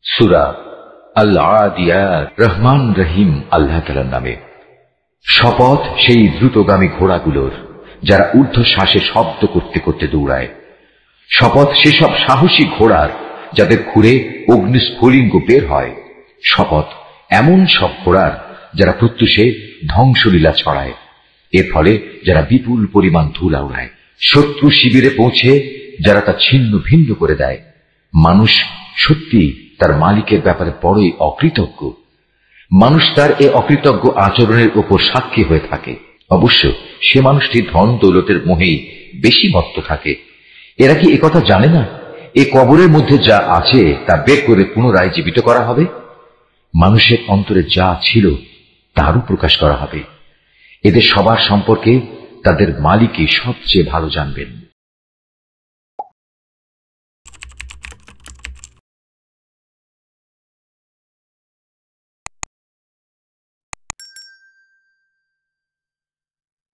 সূরা আল আদিয়াত। রহমান রহিম আল্লাহ তাআলার নামে। শপথ সেই দ্রুতগামী ঘোড়াগুলোর যারা ঊর্ধ্বশ্বাসে শব্দ করতে করতে দৌড়ায়। শপথ সেসব সাহসী ঘোড়ার যাদের খুরে অগ্নিস্ফুলিঙ্গ বের হয়। শপথ এমন সব ঘোড়ার যারা প্রত্যুষে ধ্বংসলীলা ছড়ায়, এর ফলে যারা বিপুল পরিমাণ ধুলা উড়ায়। শত্রু শিবিরে পৌঁছে যারা তা ছিন্ন ভিন্ন করে দেয়। মানুষ সত্যি তার মালিকের ব্যাপারে বড়ই অকৃতজ্ঞ। মানুষ তার এ অকৃতজ্ঞ আচরণের উপর সাক্ষী হয়ে থাকে। অবশ্য সে মানুষটি ধন দৌলতের মোহেই বেশি মত্ত থাকে। এরা কি একথা জানে না এ কবরের মধ্যে যা আছে তা বের করে পুনরায় জীবিত করা হবে? মানুষের অন্তরে যা ছিল তারও প্রকাশ করা হবে। এদের সবার সম্পর্কে তাদের মালিকই সবচেয়ে ভালো জানবেন।